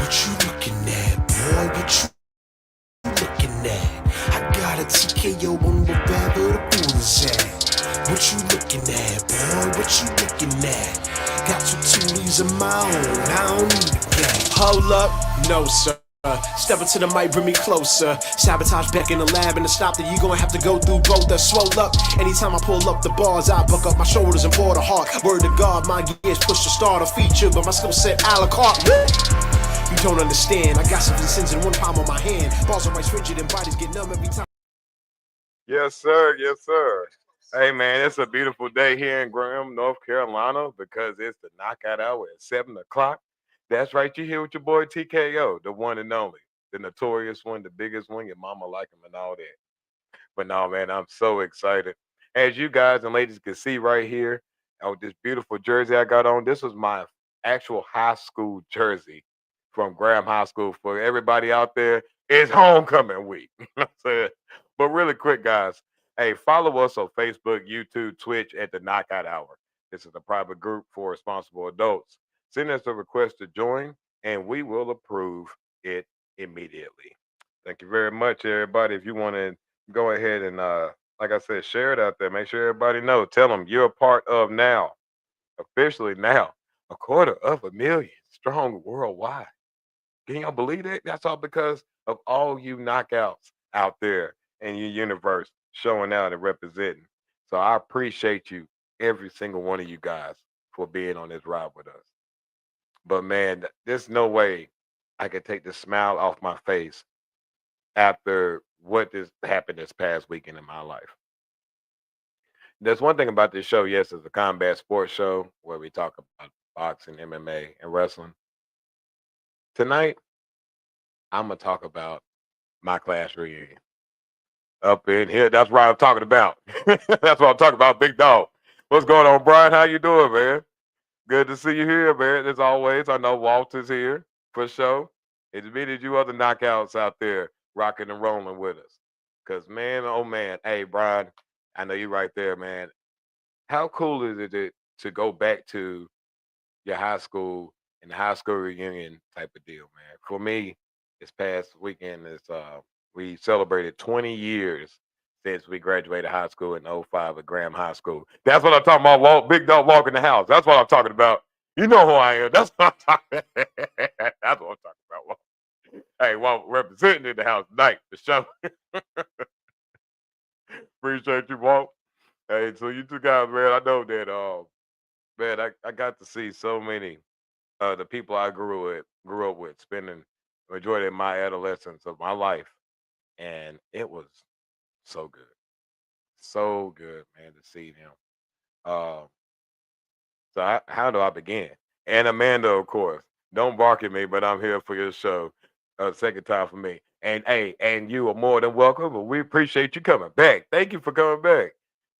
What you looking at, boy? What you looking at? I got a TKO on wherever the fool is at. What you looking at, boy? What you looking at? Got two T's of my own, I don't need a gang. Hold up, no sir. Step into the mic, bring me closer. Sabotage back in the lab, and to stop that you gonna have to go through both. That swole up. Anytime I pull up the bars, I buck up my shoulders and pour the heart. Word to God, my gears push to start a feature, but my skill set a la carte. You don't understand. I got 7 sins in one palm on my hand. Balls are right rigid and bodies get numb every time. Yes, sir. Yes, sir. Hey, man, it's a beautiful day here in Graham, North Carolina, because it's the knockout hour at 7 o'clock. That's right. You here with your boy TKO, the one and only, the notorious one, the biggest one. Your mama like him and all that. But no, man, I'm so excited. As you guys and ladies can see right here, oh, this beautiful jersey I got on, this was my actual high school jersey from Graham High School. For everybody out there, it's homecoming week. You know what I'm saying? But really quick, guys, hey, follow us on Facebook, YouTube, Twitch at the Knockout Hour. This is a private group for responsible adults. Send us a request to join, and we will approve it immediately. Thank you very much, everybody. If you want to go ahead and like I said, share it out there. Make sure everybody know. Tell them you're a part of now, officially now, 250,000 strong worldwide. Can y'all believe that? That's all because of all you knockouts out there in your universe showing out and representing. So I appreciate you, every single one of you guys, for being on this ride with us. But man, there's no way I can take the smile off my face after what this happened this past weekend in my life. There's one thing about this show, yes, it's a combat sports show where we talk about boxing, MMA, and wrestling. Tonight, I'm gonna talk about my class reunion. Up in here, that's what I'm talking about. That's what I'm talking about, big dog. What's going on, Brian? How you doing, man? Good to see you here, man. As always, I know Walter's here for sure. It's me that you other knockouts out there rocking and rolling with us. Cause man, oh man, hey Brian, I know you right there, man. How cool is it to go back to your high school and the high school reunion type of deal, man? For me, this past weekend is we celebrated 20 years since we graduated high school in '05 at Graham High School. That's what I'm talking about. Walk, big dog walk in the house. That's what I'm talking about. You know who I am. That's what I'm talking. That's what I'm talking about. Walt. Hey, Walt representing in the house tonight. The show. Appreciate you, Walt. Hey, so you two guys, man. I know that. Man, I got to see so many the people I grew up with, spending majority of my adolescence of my life, and it was so good, man, to see them. Um, so how do I begin? And Amanda, of course, don't bark at me, but I'm here for your show. Second time for me, and hey, and you are more than welcome. But we appreciate you coming back. Thank you for coming back.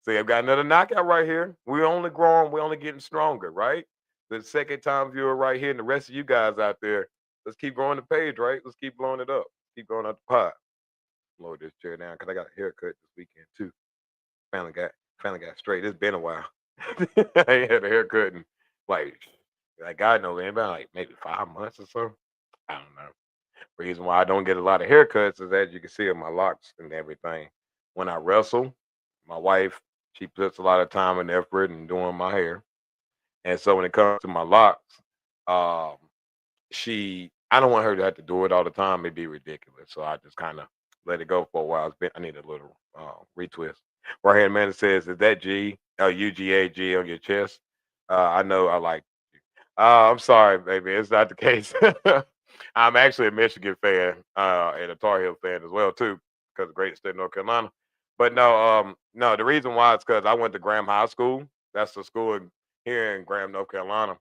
See, I've got another knockout right here. We're only growing, we're only getting stronger, right? The second time viewer right here, and the rest of you guys out there, let's keep growing the page, right? Let's keep blowing it up. Keep growing up the pot. Lower this chair down because I got a haircut this weekend too. Finally got straight. It's been a while. I ain't had a haircut in like God knows, man, about like maybe 5 months or so. I don't know. Reason why I don't get a lot of haircuts is, as you can see, in my locks and everything. When I wrestle, my wife, she puts a lot of time and effort in doing my hair. And so when it comes to my locks, um, I don't want her to have to do it all the time. It'd be ridiculous. So I just kind of let it go for a while. I need a little retwist. Right here, man, it says, is that G, UGAG on your chest? I know I like you. I'm sorry, baby. It's not the case. I'm actually a Michigan fan and a Tar Heel fan as well, too, because of great state of North Carolina. But no, no, the reason why is because I went to Graham High School. That's the school here in Graham, North Carolina.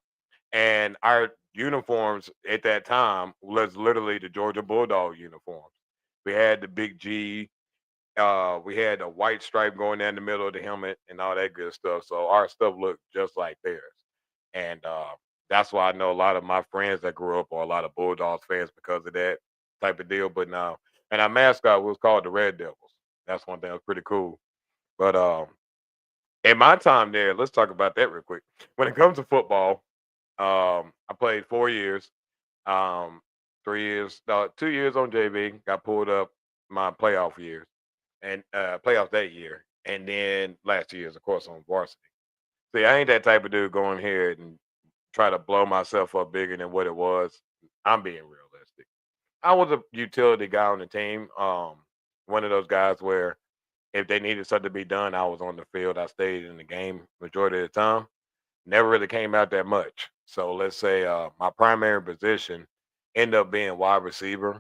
And our uniforms at that time was literally the Georgia Bulldog uniforms. We had the big G, we had a white stripe going down the middle of the helmet and all that good stuff. So our stuff looked just like theirs. And that's why I know a lot of my friends that grew up are a lot of Bulldogs fans because of that type of deal. But now, and our mascot was called the Red Devils. That's one thing that was pretty cool. But in my time there, let's talk about that real quick. When it comes to football, I played 4 years. Um, 3 years, 2 years on JV, got pulled up my playoff years and playoffs that year, and then last 2 years, of course, on varsity. See, I ain't that type of dude going here and try to blow myself up bigger than what it was. I'm being realistic. I was a utility guy on the team. One of those guys where if they needed something to be done, I was on the field. I stayed in the game majority of the time. Never really came out that much. So let's say my primary position ended up being wide receiver,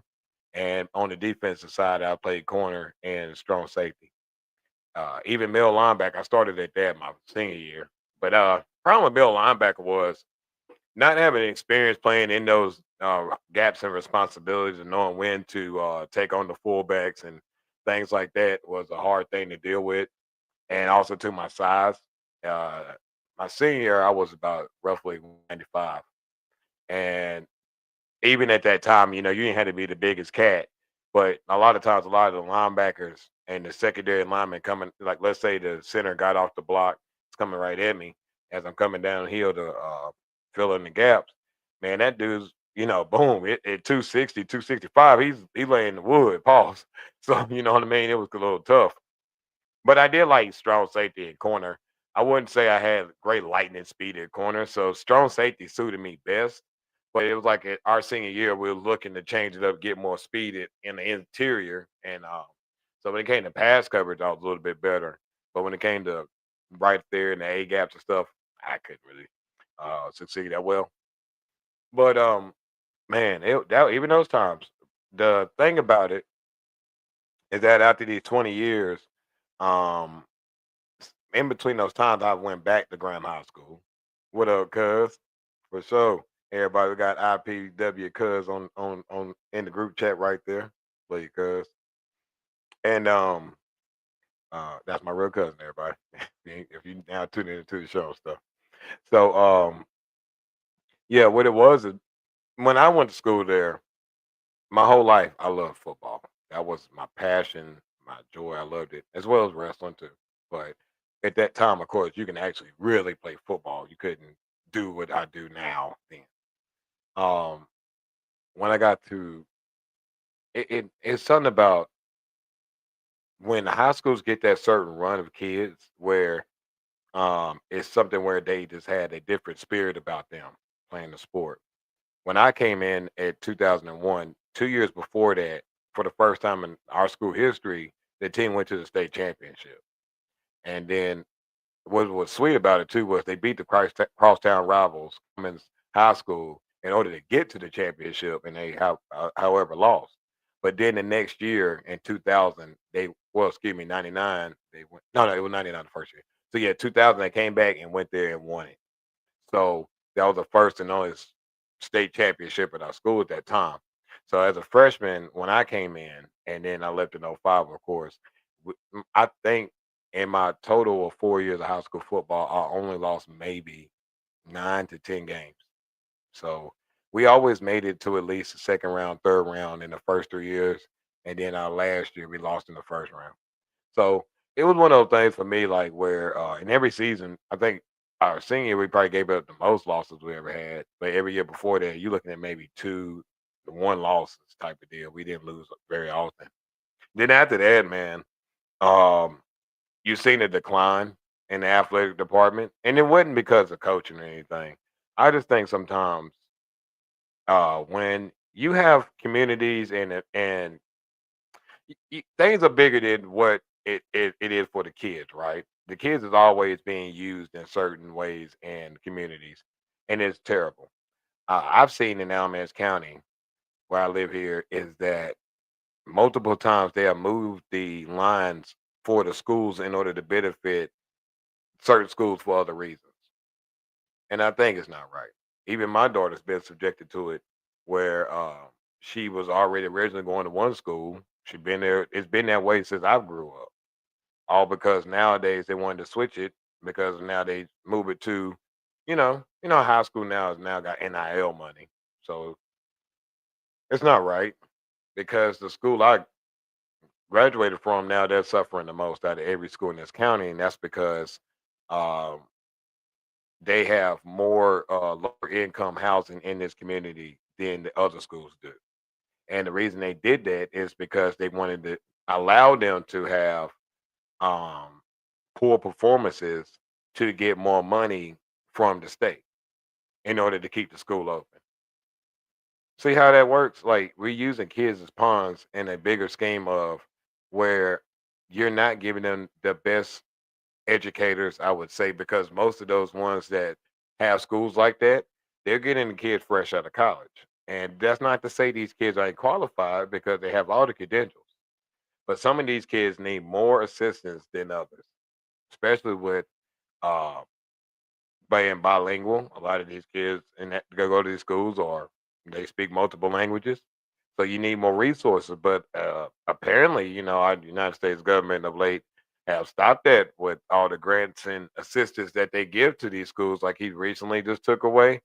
and on the defensive side, I played corner and strong safety. Even middle linebacker, I started at that my senior year. But problem with middle linebacker was not having experience playing in those gaps and responsibilities and knowing when to take on the fullbacks and things like that was a hard thing to deal with. And also to my size. Uh, my senior year, I was about roughly 195. And even at that time, you didn't have to be the biggest cat. But a lot of times, a lot of the linebackers and the secondary linemen coming, like let's say the center got off the block, it's coming right at me as I'm coming downhill to fill in the gaps. Man, that dude's, boom, at 260, 265, he laying the wood, pause. So, you know what I mean? It was a little tough. But I did like strong safety at corner. I wouldn't say I had great lightning speed at corner, so strong safety suited me best. But it was like at our senior year, we were looking to change it up, get more speed in the interior, and so when it came to pass coverage, I was a little bit better. But when it came to right there in the A gaps and stuff, I couldn't really succeed that well. But man, even those times, the thing about it is that after these 20 years, um, in between those times, I went back to Graham High School. What up, cuz? For sure. Everybody we got IPW cuz on in the group chat right there. Love you, cuz. And that's my real cousin, everybody. If you now tuning into the show and stuff. So yeah, what it was is when I went to school there, my whole life I loved football. That was my passion, my joy. I loved it, as well as wrestling too. But at that time, of course, you can actually really play football. You couldn't do what I do now then. Um, when I got to it's something about when the high schools get that certain run of kids where it's something where they just had a different spirit about them playing the sport. When I came in at 2001, 2 years before that, for the first time in our school history, the team went to the state championship. And then what was sweet about it too was they beat the crosstown rivals, Cummins High School, in order to get to the championship, and they however lost. But then the next year in 2000, excuse me, 99, they went. No, it was 99 the first year. So yeah, 2000 they came back and went there and won it. So that was the first and only state championship at our school at that time. So as a freshman, when I came in, and then I left in '05, of course, I think in my total of 4 years of high school football, I only lost maybe 9 to 10 games. So we always made it to at least the second round, third round in the first 3 years. And then our last year, we lost in the first round. So it was one of those things for me, like where in every season, I think our senior year, we probably gave up the most losses we ever had. But every year before that, you're looking at maybe 2 to 1 losses type of deal. We didn't lose very often. Then after that, man, um, you seen a decline in the athletic department, and it wasn't because of coaching or anything. I just think sometimes when you have communities and things are bigger than what it is for the kids, right? The kids is always being used in certain ways in communities, and it's terrible. I've seen in Alamance County, where I live here, is that multiple times they have moved the lines for the schools in order to benefit certain schools for other reasons. And I think it's not right. Even my daughter's been subjected to it where she was already originally going to one school. She's been there, it's been that way since I grew up. All because nowadays they wanted to switch it because now they move it to, high school now has now got NIL money. So it's not right because the school I graduated from now they're suffering the most out of every school in this county, and that's because um, they have more lower income housing in this community than the other schools do. And the reason they did that is because they wanted to allow them to have um, poor performances to get more money from the state in order to keep the school open. See how that works? Like we're using kids as pawns in a bigger scheme of where you're not giving them the best educators, I would say, because most of those ones that have schools like that, they're getting the kids fresh out of college. And that's not to say these kids aren't qualified because they have all the credentials. But some of these kids need more assistance than others, especially with uh, being bilingual. A lot of these kids and go to these schools or they speak multiple languages. So you need more resources. But apparently, our United States government of late have stopped that with all the grants and assistance that they give to these schools, like he recently just took away.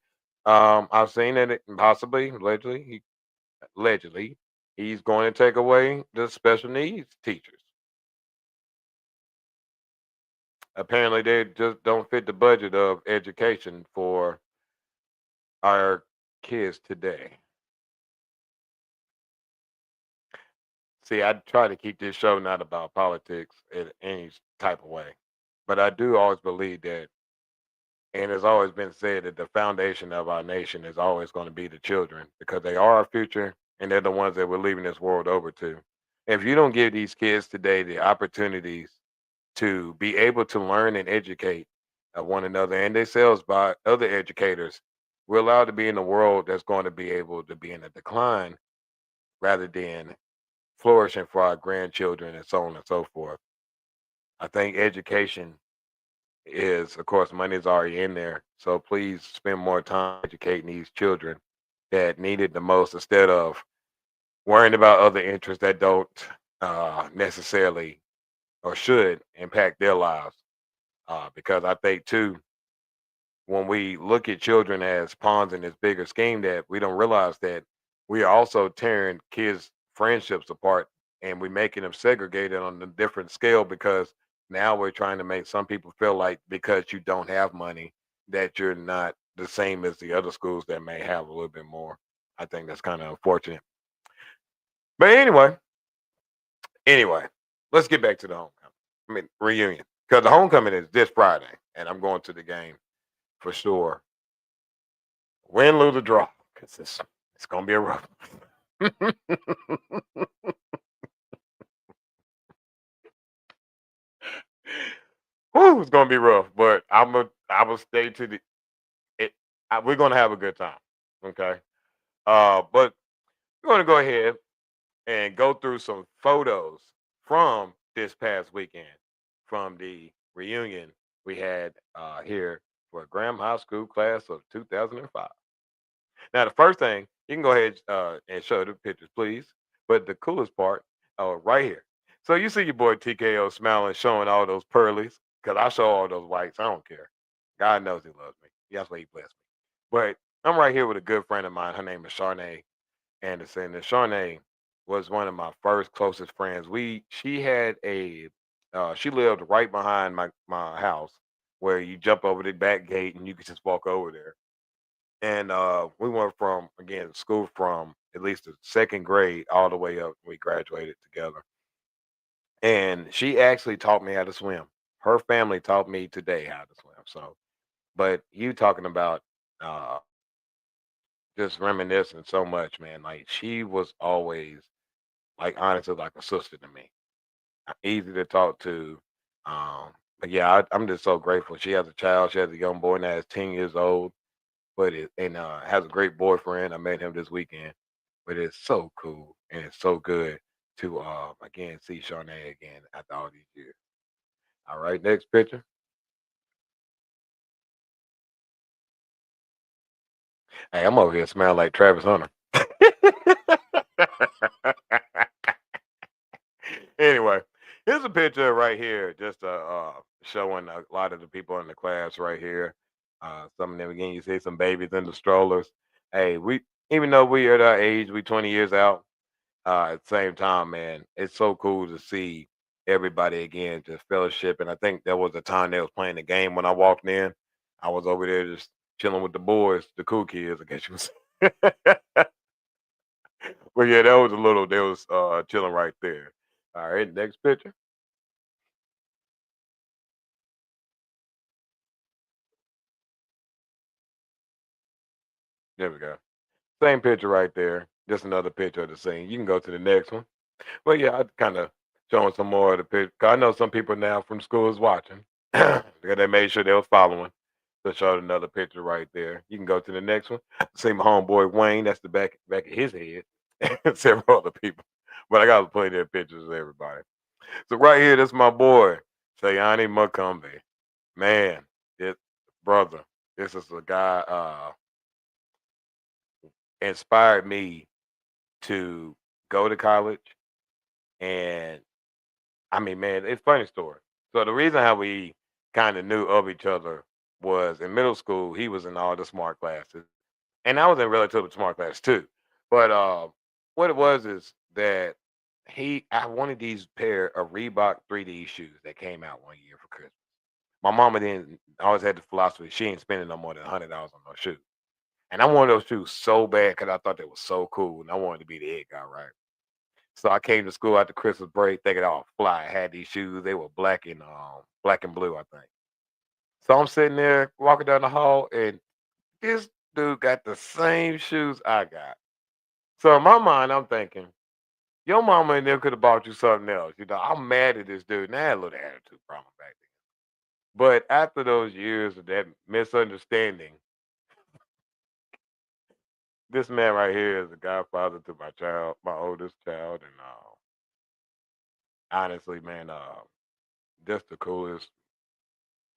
I've seen that possibly, allegedly, he's going to take away the special needs teachers. Apparently, they just don't fit the budget of education for our kids today. See, I try to keep this show not about politics in any type of way, but I do always believe that, and it's always been said that the foundation of our nation is always going to be the children because they are our future and they're the ones that we're leaving this world over to. If you don't give these kids today the opportunities to be able to learn and educate one another and themselves by other educators, we're allowed to be in a world that's going to be able to be in a decline rather than flourishing for our grandchildren and so on and so forth. I think education is, of course, money is already in there. So please spend more time educating these children that need it the most instead of worrying about other interests that don't necessarily or should impact their lives. Because I think, too, when we look at children as pawns in this bigger scheme, that we don't realize that we are also tearing kids' friendships apart and we're making them segregated on a different scale because now we're trying to make some people feel like because you don't have money that you're not the same as the other schools that may have a little bit more. I think that's kind of unfortunate. But anyway, let's get back to the homecoming. I mean, reunion. Because the homecoming is this Friday, and I'm going to the game for sure. Win, lose, or draw, because it's gonna be a rough. Whew, it's gonna be rough, but I will stay to the it. We're gonna have a good time, okay? But we're gonna go ahead and go through some photos from this past weekend from the reunion we had here for Graham High School class of 2005. Now, the first thing, you can go ahead and show the pictures, please. But the coolest part, right here. So you see your boy TKO smiling, showing all those pearlies, because I show all those whites. I don't care. God knows he loves me. That's why he blessed me. But I'm right here with a good friend of mine. Her name is Sharnay Anderson. And Sharnay was one of my first closest friends. She had she lived right behind my house where you jump over the back gate and you could just walk over there. And we went from again school from at least the second grade all the way up. We graduated together, and she actually taught me how to swim. Her family taught me today how to swim. So, but you talking about uh, just reminiscing so much, man. Like she was always like honestly like a sister to me. Easy to talk to. But yeah, I'm just so grateful. She has a child. She has a young boy now. Is 10 years old but it and has a great boyfriend. I met him this weekend, but it's so cool and it's so good to again see Shawnee again after all these years. All right, next picture. Hey, I'm over here smelling like Travis Hunter. Anyway, here's a picture right here, just showing a lot of the people in the class right here. Some of them again, you see some babies in the strollers. Hey, we even though we at our age, we 20 years out. At the same time, man, it's so cool to see everybody again, just fellowship. And I think there was a time they was playing the game when I walked in. I was over there just chilling with the boys, the cool kids, I guess you would say. But yeah, that was a little. They was chilling right there. All right, next picture. There we go. Same picture right there. Just another picture of the scene. You can go to the next one. But yeah, I kind of showing some more of the picture. I know some people now from school is watching. Because they made sure they was following. So showed another picture right there. You can go to the next one. See my homeboy Wayne. That's the back of his head. And several other people. But I got plenty of pictures of everybody. So right here, that's my boy, Sayani Makumbe. Man, this brother, this is a guy inspired me to go to college. And I mean, man, it's funny story. So the reason how we kind of knew of each other was in middle school, he was in all the smart classes. And I was in relatively smart class too. But what it was is that I wanted these pair of Reebok 3D shoes that came out one year for Christmas. My mama didn't always had the philosophy she ain't spending no more than $100 on no shoes. And I wanted those shoes so bad because I thought they were so cool and I wanted to be the it guy, right? So I came to school after Christmas break thinking, oh, fly. I had these shoes. They were black and blue, I think. So I'm sitting there walking down the hall, and this dude got the same shoes I got. So in my mind, I'm thinking, your mama and them could have bought you something else. You know, I'm mad at this dude. Now I had a little attitude problem back then. But after those years of that misunderstanding, this man right here is the godfather to my child, my oldest child, and honestly, man, just the coolest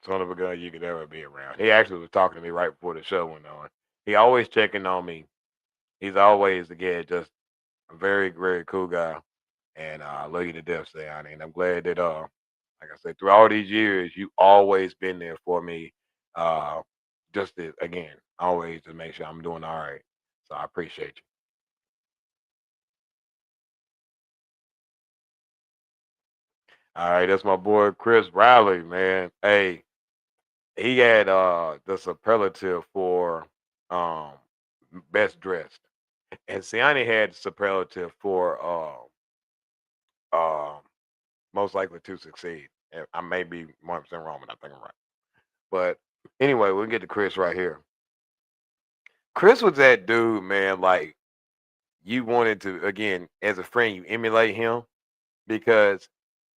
son of a gun you could ever be around. He actually was talking to me right before the show went on. He always checking on me. He's always again just a very, very cool guy. And I love you to death, Sayani. And I'm glad that like I said, through all these years, you always been there for me. Uh just to, again, always to make sure I'm doing all right. So I appreciate you. All right, that's my boy Chris Riley, man. Hey, he had the superlative for um best dressed. And Siani had the superlative for um most likely to succeed. And I may be 1% wrong, but I think I'm right. But anyway, we'll get to Chris right here. Chris was that dude, man, like you wanted to again, as a friend, you emulate him because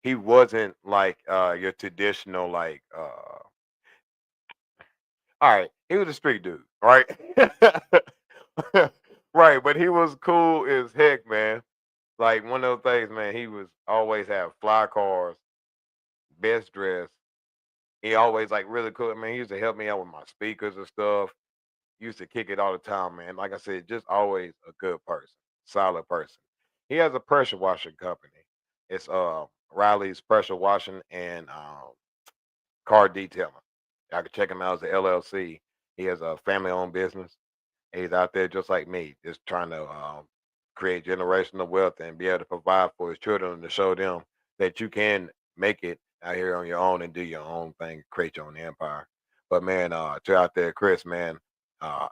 he wasn't like your traditional like all right, he was a street dude, right? Right, but he was cool as heck, man. Like one of those things, man, he was always have fly cars, best dressed. He always like really cool. I mean, he used to help me out with my speakers and stuff. Used to kick it all the time, man. Like I said, just always a good person, solid person. He has a pressure washing company. It's Riley's Pressure Washing and Car Detailing. I can check him out as a LLC. He has a family owned business. He's out there just like me, just trying to create generational wealth and be able to provide for his children to show them that you can make it out here on your own and do your own thing, create your own empire. But man, to out there, Chris, man,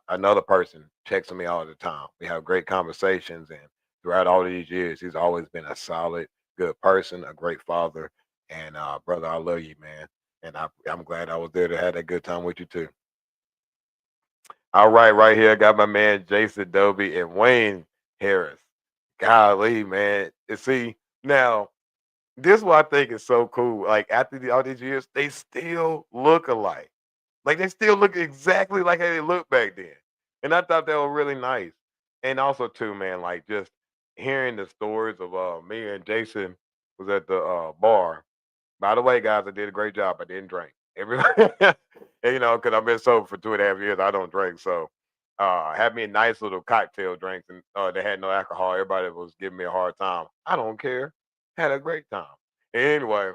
another person texting me all the time. We have great conversations, and throughout all these years, he's always been a solid, good person, a great father, and brother, I love you, man, and I'm glad I was there to have that good time with you too. All right, right here, I got my man Jason Dobie and Wayne Harris. Golly, man. And see, now this is what I think is so cool. Like after all these years, they still look alike. Like they still look exactly like how they looked back then. And I thought that was really nice. And also too, man, like just hearing the stories of me and Jason was at the bar. By the way, guys, I did a great job. I didn't drink. Everybody, and, because I've been sober for 2.5 years, I don't drink. So, had me a nice little cocktail drinks, and they had no alcohol. Everybody was giving me a hard time. I don't care. Had a great time. Anyway,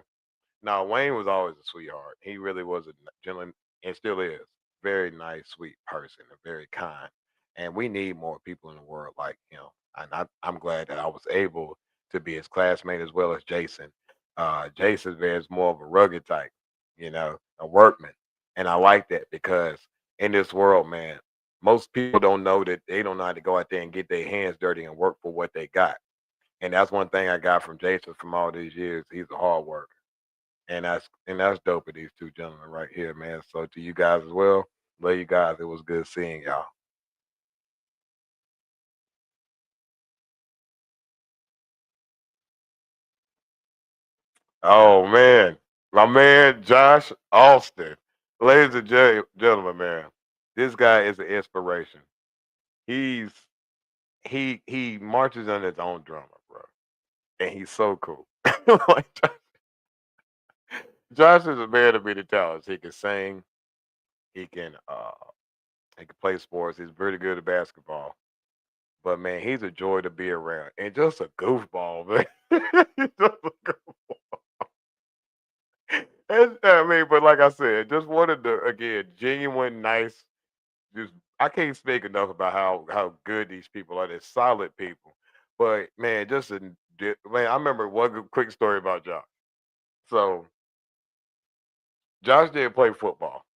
now Wayne was always a sweetheart. He really was a gentleman, and still is. Very nice, sweet person, and very kind. And we need more people in the world like him. And I'm glad that I was able to be his classmate as well as Jason. Jason is more of a rugged type, a workman. And I like that because in this world, man, Most people don't know that they don't know how to go out there and get their hands dirty and work for what they got. And that's one thing I got from Jason from all these years. He's a hard worker. And that's dope of these two gentlemen right here, man. So to you guys as well, love you guys. It was good seeing y'all. Oh man, my man Josh Austin, ladies and gentlemen, man, this guy is an inspiration. He's he marches on his own drummer, bro, and he's so cool. Like, Josh is a man of many talents. He can sing, he can he can play sports. He's pretty good at basketball. But man, he's a joy to be around and just a goofball, man. He's just a I mean, but like I said, just one of the again genuine, nice. Just I can't speak enough about how good these people are. They're solid people. But man, man, I remember one quick story about Josh. So Josh did play football,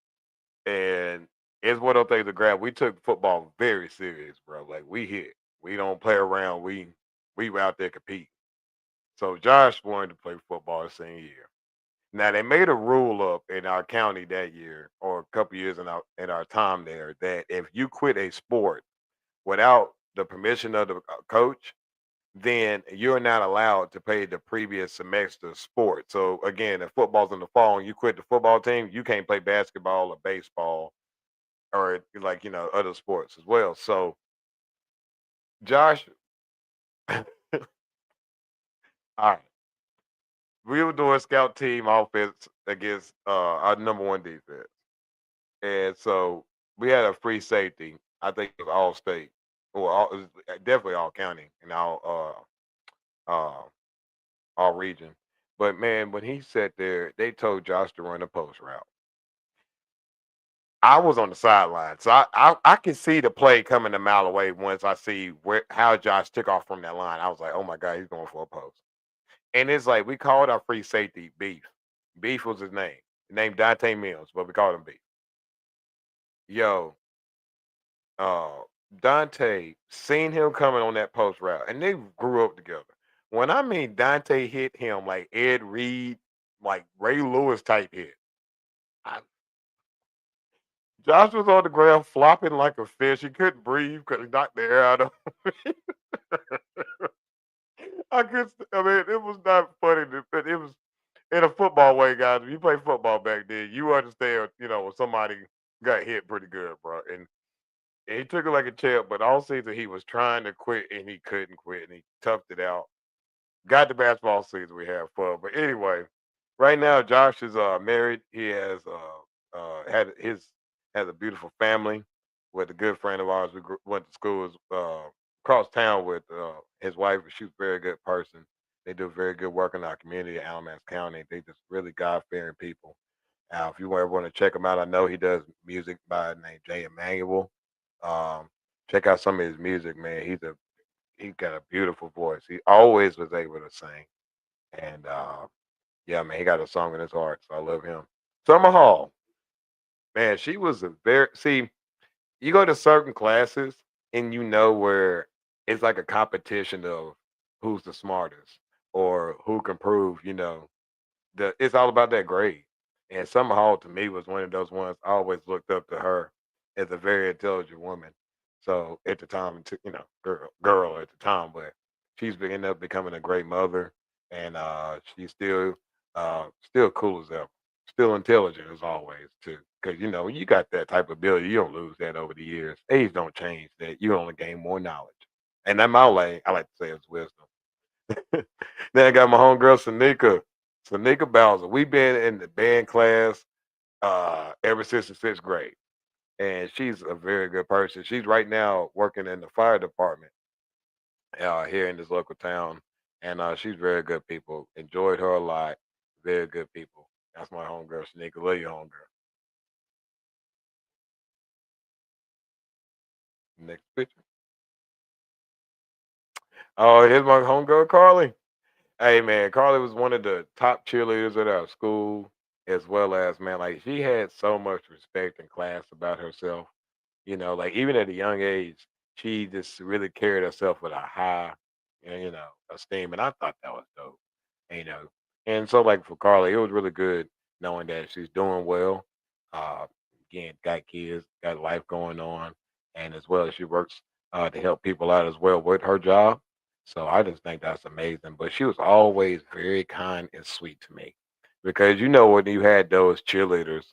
and it's one of those things to grab. We took football very serious, bro. Like we hit. We don't play around. We were out there compete. So Josh wanted to play football the same year. Now they made a rule up in our county that year, or a couple years in our time there, that if you quit a sport without the permission of the coach, then you're not allowed to play the previous semester sport. So again, if football's in the fall and you quit the football team, you can't play basketball or baseball or like other sports as well. So Josh, all right, we were doing scout team offense against our number one defense. And so we had a free safety. I think it was all state, or it was definitely all county and all region. But man, when he sat there, they told Josh to run a post route. I was on the sideline, so I could see the play coming a mile away. Once I see how Josh took off from that line, I was like, oh my god, he's going for a post. And it's like we called our free safety Beef. Beef was his name. His name Dante Mills, but we called him Beef. Yo, uh, Dante seen him coming on that post route, and they grew up together. When I mean Dante hit him like Ed Reed, like Ray Lewis type hit. I, Josh was on the ground flopping like a fish. He couldn't breathe because he knocked the air out of him. I mean, it was not funny, but it was in a football way, guys. If you play football back then, you understand, when somebody got hit pretty good, bro. And he took it like a champ, but all season he was trying to quit and he couldn't quit and he toughed it out. Got the basketball season, we had fun. But anyway, right now Josh is married. He has has a beautiful family with a good friend of ours. We went to school across town with his wife. She's a very good person. They do very good work in our community in Alamance County. They just really God fearing people. Now, if you ever want to check him out, I know he does music by the name Jay Emmanuel. Um, check out some of his music, man. He got a beautiful voice. He always was able to sing, and yeah, man, he got a song in his heart. So I love him. Summer Hall, man, she was a very see. You go to certain classes, and you know where it's like a competition of who's the smartest or who can prove. It's all about that grade. And Summer Hall to me was one of those ones I always looked up to her as a very intelligent woman. So at the time, girl at the time, but she's ended up becoming a great mother, and she's still cool as ever, still intelligent as always too. Because when you got that type of ability, you don't lose that over the years. Age don't change that. You only gain more knowledge, and that my lane. I like to say is wisdom. Then I got my homegirl Sanika Bowser. We've been in the band class ever since the sixth grade. And she's a very good person. She's right now working in the fire department here in this local town. And she's very good people. Enjoyed her a lot. Very good people. That's my homegirl, Sanika. Love you, homegirl. Next picture. Oh, here's my homegirl, Carly. Hey man, Carly was one of the top cheerleaders at our school, as well as man, like she had so much respect and class about herself. Like even at a young age, she just really carried herself with a high, esteem, and I thought that was dope. You know, and so like for Carly, it was really good knowing that she's doing well. Uh, Again, got kids, got life going on, and as well as she works to help people out as well with her job. So I just think that's amazing. But she was always very kind and sweet to me because when you had those cheerleaders,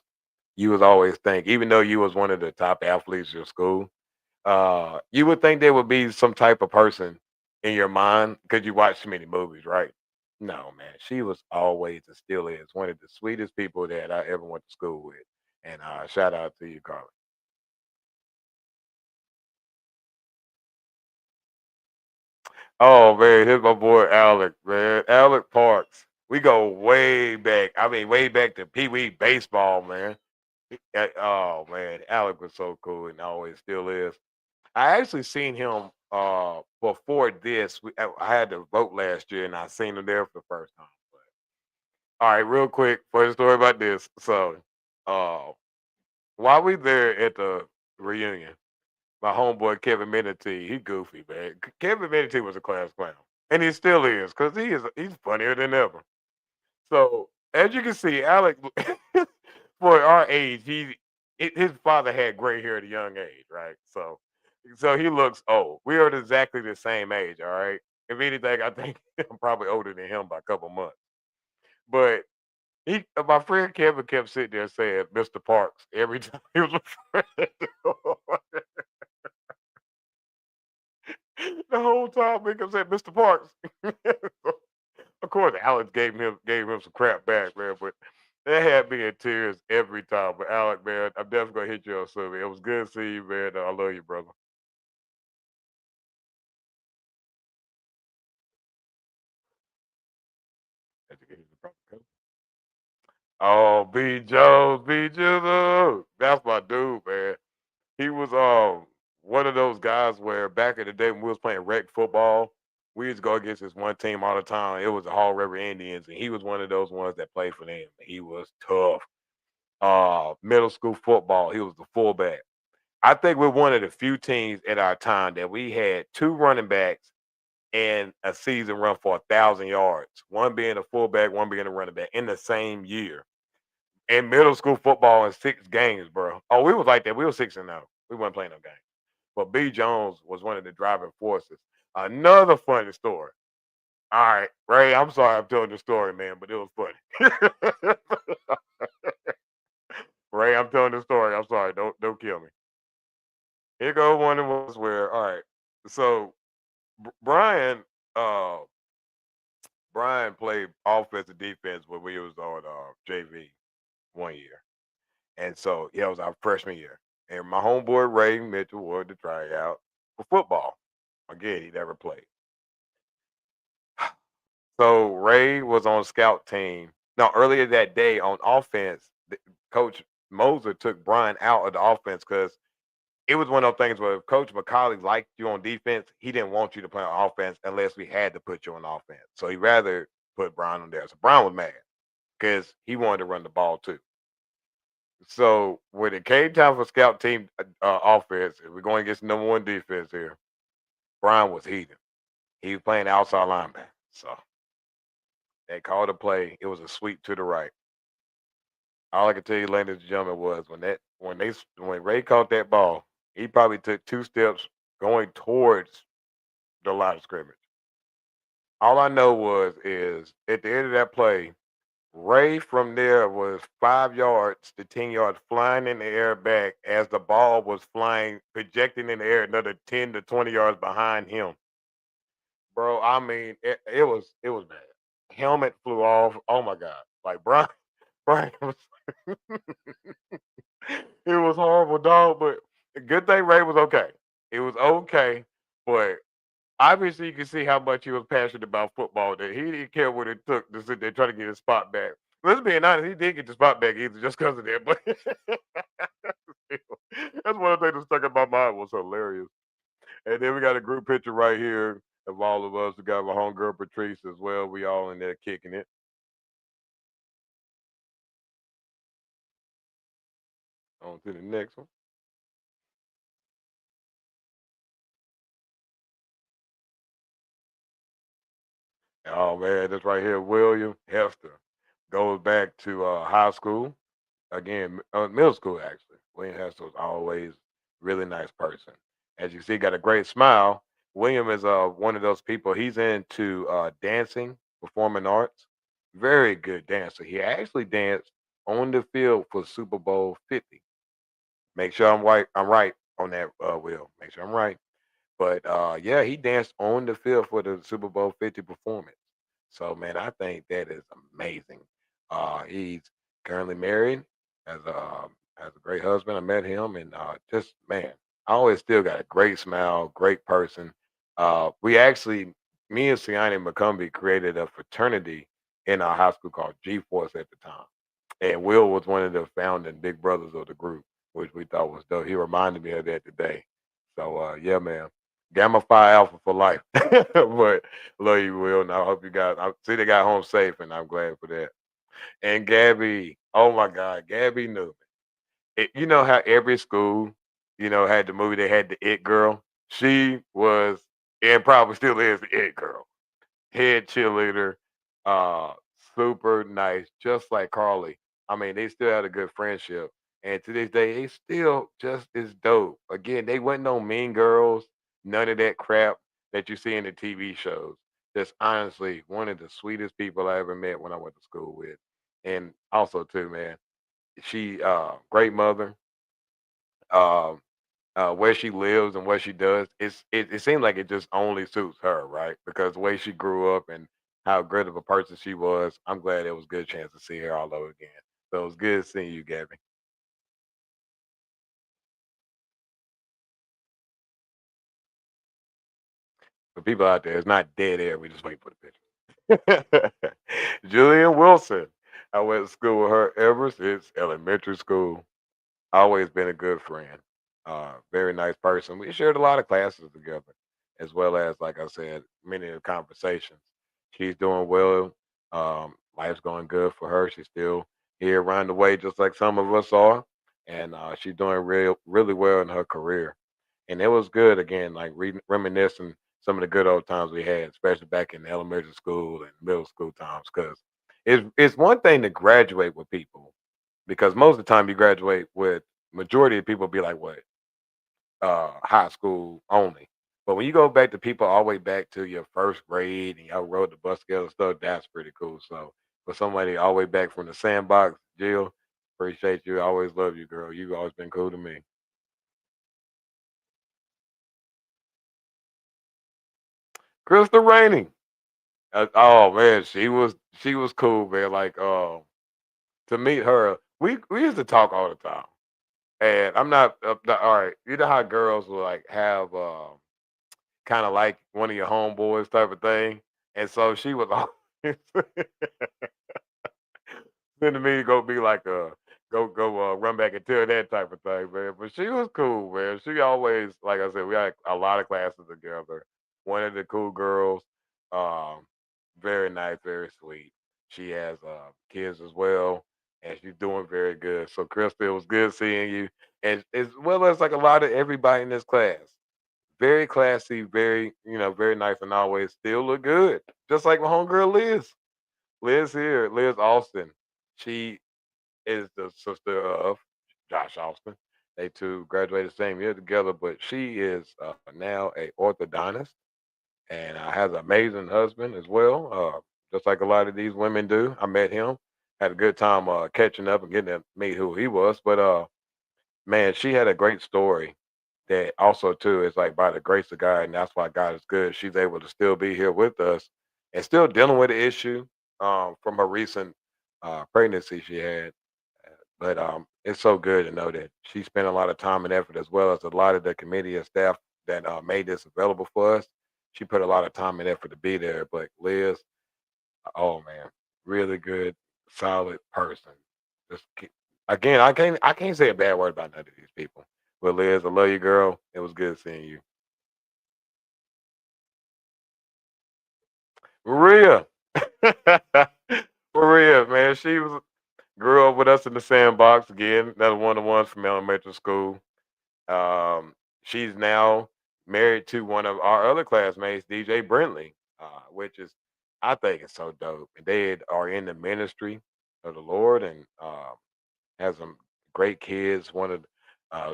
you was always think, even though you was one of the top athletes in school, you would think there would be some type of person in your mind because you watch too many movies, right? No, man, she was always and still is one of the sweetest people that I ever went to school with. And shout out to you, Carly. Oh man, here's my boy Alec, man. Alec Parks. We go way back. I mean, way back to Pee Wee baseball, man. Oh man, Alec was so cool and always still is. I actually seen him before this. I had to vote last year, and I seen him there for the first time. All right, real quick, first story about this. So, uh, while we there at the reunion, my homeboy Kevin Menity, he goofy man. Kevin Menity was a class clown, and he still is, cause he's funnier than ever. So as you can see, Alec, for our age, his father had gray hair at a young age, right? So he looks old. We are exactly the same age, all right. If anything, I think I'm probably older than him by a couple months. But my friend Kevin kept sitting there saying Mr. Parks every time he was referring to him. The whole time he kept saying Mr. Parks. Of course, Alex gave him some crap back, man. But that had me in tears every time. But Alec, man, I'm definitely gonna hit you up soon. Man. It was good seeing you, man. I love you, brother. Oh, B Jones, B Jizzle. That's my dude, man. He was one of those guys where back in the day when we was playing rec football, we used to go against this one team all the time. It was the Hall River Indians, and he was one of those ones that played for them. He was tough. Middle school football, he was the fullback. I think we're one of the few teams at our time that we had two running backs and a season run for 1,000 yards. One being a fullback, one being a running back in the same year. In middle school football in 6 games, bro. Oh, we was like that. We were 6-0. We weren't playing no games. But B Jones was one of the driving forces. Another funny story. All right, Ray, I'm sorry I'm telling the story, man, but it was funny. Ray, I'm telling the story. I'm sorry. Don't kill me. Here go one of was where, all right. So Brian, uh, Brian played offense and defense when we was on JV one year, and so yeah, it was our freshman year. And my homeboy Ray Mitchell wanted to try out for football. Again, he never played. So Ray was on scout team. Now earlier that day on offense, Coach Moser took Brian out of the offense because it was one of those things where if Coach McCauley liked you on defense, he didn't want you to play on offense unless we had to put you on offense. So he rather put Brian on there. So Brian was mad because he wanted to run the ball too. So when it came time for scout team offense, and we're going against number one defense here, Brian was heated. He was playing outside linebacker. So they called a play. It was a sweep to the right. All I can tell you, ladies and gentlemen, was when Ray caught that ball, he probably took 2 steps going towards the line of scrimmage. All I know is at the end of that play, Ray from there was 5 yards to 10 yards flying in the air back as the ball was flying, projecting in the air another 10 to 20 yards behind him. Bro, I mean, it was bad. Helmet flew off. Oh my god! Like Brian was it was horrible, dog. But the good thing Ray was okay. It was okay, but obviously you can see how much he was passionate about football. That he didn't care what it took to sit there trying to get his spot back. Let's be honest, he did get the spot back either just because of that. But that's one of the things that stuck in my mind was hilarious. And then we got a group picture right here of all of us. We got my homegirl Patrice as well. We all in there kicking it. On to the next one. Oh man, this right here, William Hester, goes back to high school again, middle school actually. William Hester was always really nice person. As you see, got a great smile. William is one of those people. He's into dancing, performing arts. Very good dancer. He actually danced on the field for Super Bowl 50. Make sure I'm right. I'm right on that, Will. Make sure I'm right. But yeah, he danced on the field for the Super Bowl 50 performance. So man, I think that is amazing. He's currently married, has a great husband. I met him, and just man, I always still got a great smile, great person. We actually, me and Siani McCumbee created a fraternity in our high school called G Force at the time, and Will was one of the founding big brothers of the group, which we thought was dope. He reminded me of that today. So yeah, man. Gamma Phi Alpha for life. But love you, Will. And I hope you guys I see they got home safe and I'm glad for that. And Gabby, oh my God, Gabby Newman. You know how every school, had the movie they had the It Girl? She was and probably still is the It Girl. Head cheerleader, uh, super nice, just like Carly. I mean, they still had a good friendship. And to this day, they still just as dope. Again, they wasn't no mean girls, none of that crap that you see in the TV shows. Just honestly, one of the sweetest people I ever met when I went to school with. And also too, man, she great mother. Um where she lives and what she does, it seems like it just only suits her, right? Because the way she grew up and how great of a person she was, I'm glad it was a good chance to see her all over again. So it was good seeing you, Gabby. For people out there, it's not dead air. We just wait for the picture. Julian Wilson. I went to school with her ever since elementary school. Always been a good friend. Very nice person. We shared a lot of classes together, as well as, like I said, many of the conversations. She's doing well. Life's going good for her. She's still here around the way, just like some of us are, and she's doing really well in her career. And it was good again, like reminiscing some of the good old times we had, especially back in elementary school and middle school times. Because it's one thing to graduate with people, because most of the time you graduate with majority of people be like what high school only. But when you go back to people all the way back to your first grade and y'all rode the bus together and stuff, that's pretty cool. So for somebody all the way back from the sandbox, Jill, appreciate you. I always love you, girl. You've always been cool to me. Crystal Rainey. Oh man, she was cool, man. Like to meet her, we used to talk all the time. And I'm not all right. You know how girls will like have kind of like one of your homeboys type of thing. And so she was always sending me to go be like go run back and tell that type of thing, man. But she was cool, man. She always, like I said, we had a lot of classes together. One of the cool girls, um, very nice, very sweet. She has kids as well, and she's doing very good. So, Krista, it was good seeing you, and as well as like a lot of everybody in this class. Very classy, very, very nice, and always still look good. Just like my homegirl Liz. Liz here, Liz Austin. She is the sister of Josh Austin. They two graduated the same year together, but she is now a orthodontist and has an amazing husband as well. Just like a lot of these women do. I met him, had a good time catching up and getting to meet who he was. But man, she had a great story that also too is like by the grace of God, and that's why God is good. She's able to still be here with us and still dealing with the issue from her recent pregnancy she had. But it's so good to know that she spent a lot of time and effort, as well as a lot of the committee and staff that made this available for us. She put a lot of time and effort to be there. But Liz, oh man, really good, solid person. Just again, I can't say a bad word about none of these people. But Liz, I love you, girl. It was good seeing you. Maria. Maria, man, she was grew up with us in the sandbox again. Another one of the ones from elementary school. She's now married to one of our other classmates, DJ Brentley, which is I think it's so dope. And they are in the ministry of the Lord and has some great kids. One of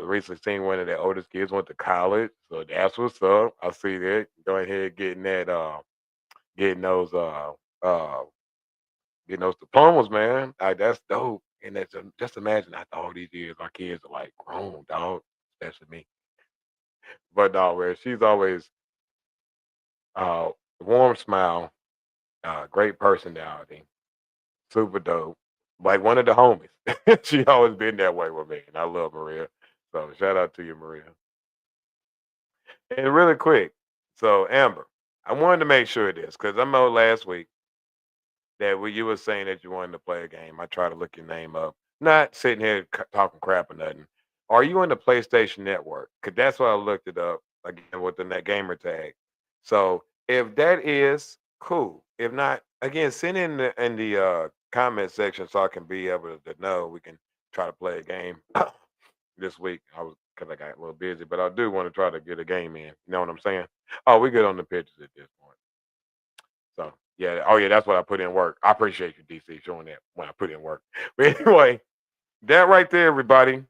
recently seen one of their oldest kids went to college, so that's what's up. I see that. Go ahead getting that getting those uh getting those diplomas, man. Like that's dope. And that's just imagine after all these years, our kids are like grown, dog. Especially me. But no, man, she's always uh warm smile, great personality, super dope. Like one of the homies. She always been that way with me. And I love Maria. So shout out to you, Maria. And really quick, so Amber, I wanted to make sure of this because I know last week that when you were saying that you wanted to play a game, I tried to look your name up. Not sitting here talking crap or nothing. Are you on the PlayStation Network? Because that's why I looked it up again with the net gamer tag. So if that is cool, if not, again, send in the comment section so I can be able to know. We can try to play a game this week. I was because I got a little busy, but I do want to try to get a game in. You know what I'm saying? Oh, we good on the pictures at this point. So yeah, oh yeah, that's what I put in work. I appreciate you, DC, showing that when I put in work. But anyway, that right there, everybody.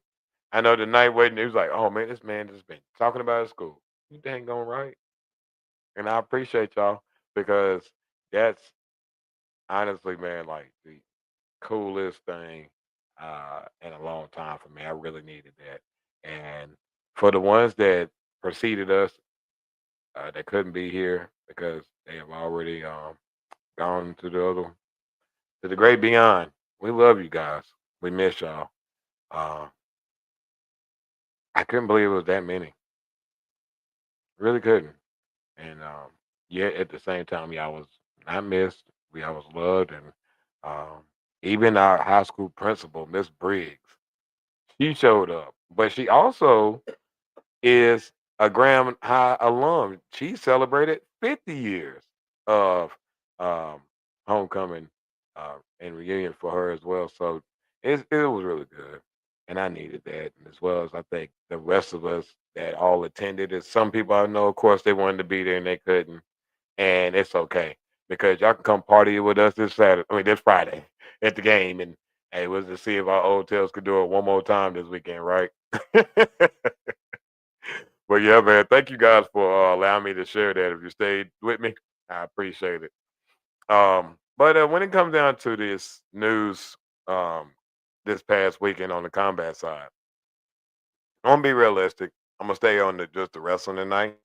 I know the night waiting, it was like, oh man, this man just been talking about his school. You dang going right. And I appreciate y'all because that's honestly, man, like the coolest thing in a long time for me. I really needed that. And for the ones that preceded us, that couldn't be here because they have already gone to the great beyond. We love you guys. We miss y'all. Uh, I couldn't believe it was that many. Really couldn't. And yet at the same time, y'all was not missed. We all was loved, and um, even our high school principal, Miss Briggs, she showed up. But she also is a Graham High alum. She celebrated 50 years of um, homecoming and reunion for her as well. So it was really good, and I needed that, and as well as I think the rest of us that all attended. Is some people I know, of course, they wanted to be there and they couldn't, and it's okay because y'all can come party with us this Saturday. I mean, this Friday at the game, and hey, was to see if our old tails could do it one more time this weekend, right? But yeah, man, thank you guys for allowing me to share that. If you stayed with me, I appreciate it. But when it comes down to this news, um, this past weekend on the combat side, I'm gonna be realistic. I'm gonna stay on just the wrestling tonight.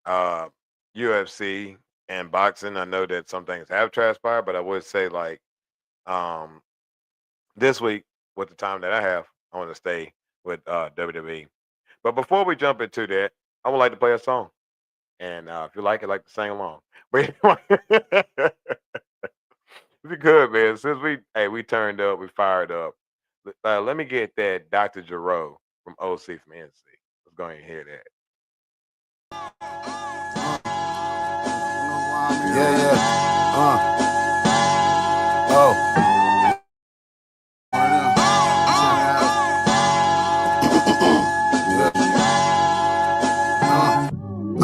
Uh, UFC and boxing. I know that some things have transpired, but I would say like um, this week with the time that I have, I want to stay with WWE. But before we jump into that, I would like to play a song. And if you like to sing along. But anyway, if you could, man, since we turned up, we fired up. Let me get that Dr. Jarreau from OC from NC. Let's go ahead and hear that.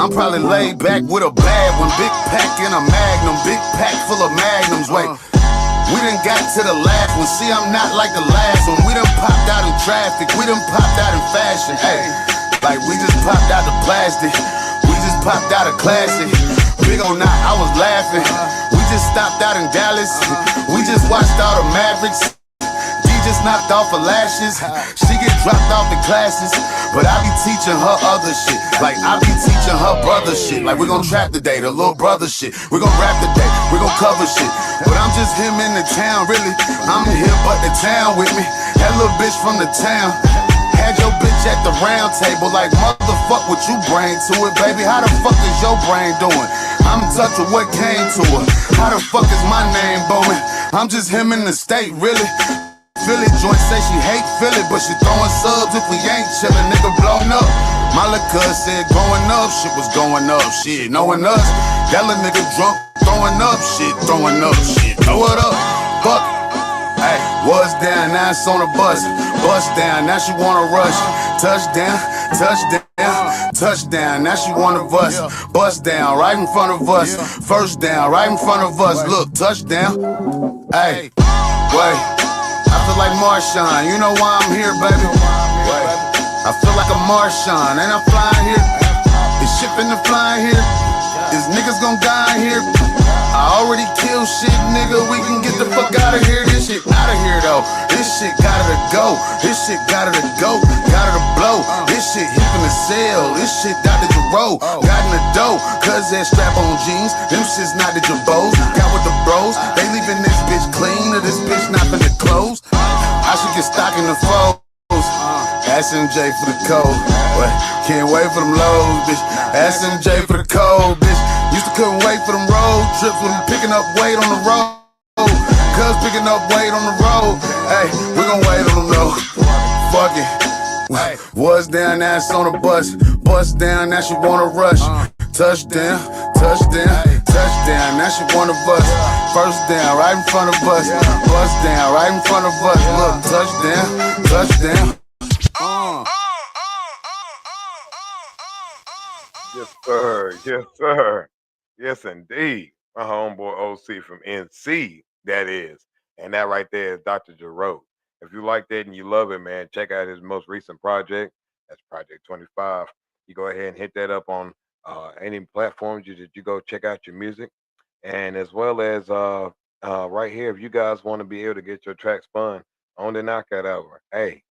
I'm probably laid back with a bad one, big pack in a magnum, big pack full of magnums. Wait, we done got to the last one. See, I'm not like the last one. We done popped out in traffic, we done popped out in fashion. Hey, like we just popped out the plastic, we just popped out a classic. Big or not, I was laughing. We just stopped out in Dallas. We just watched all the Mavericks. Just knocked off her lashes. She get dropped off in classes, but I be teaching her other shit. Like I be teaching her brother shit. Like we gon' trap today, the little brother shit. We gon' rap today, we gon' cover shit. But I'm just him in the town, really. I'm here, but the town with me. That little bitch from the town. Had your bitch at the round table, like motherfuck what you bring to it, baby. How the fuck is your brain doing? I'm in touch with what came to her. How the fuck is my name booming? I'm just him in the state, really. Philly joint say she hate Philly, but she throwing subs if we ain't chillin', nigga blown up. My little cuz said going up, shit was going up, shit. Knowing us, that little nigga drunk, throwing up, shit, throw it up, fuck. Hey, was down, now it's on a bus. Bust down, now she wanna rush. Touchdown, touchdown. touchdown, now she one of us. Bust down, right in front of us. First down, right in front of us. Look, touchdown. Hey, wait. I feel like Marshawn, you know why I'm here, baby. Wait. I feel like a Marshawn, and I'm flying here. Is shit finna fly here? Is niggas gon' die here? I already killed shit, nigga. We can get the fuck out of here. This shit out of here though. This shit gotta to go. This shit gotta to go. Gotta to blow. This shit hit from the cell. This shit Dr. Jerome. Got in the dough. Cause that strap on jeans. Them shit's not the Jabos. Got with the bros. They leaving this bitch clean or this bitch not finna close. I should get stock in the foes. SMJ for the code. Can't wait for them lows, bitch. SMJ for the code, bitch. Used to couldn't wait for them road trips when picking up weight on the road. Cuz picking up weight on the road. Hey, we gon' wait on them though. Fuck it. Was down, now it's on the bus. Bust down, now she wanna rush. Touchdown, touchdown, touchdown. Now she one of us. First down, right in front of us. Bust down, right in front of us. Look, touchdown, touchdown. Yes, sir. Yes, sir. Yes, indeed. My homeboy OC from NC, that is. And that right there is Dr. Jerome. If you like that and you love it, man, check out his most recent project. That's Project 25. You go ahead and hit that up on any platforms that you go check out your music. And as well as right here, if you guys want to be able to get your tracks spun on the Knockout Hour, hey,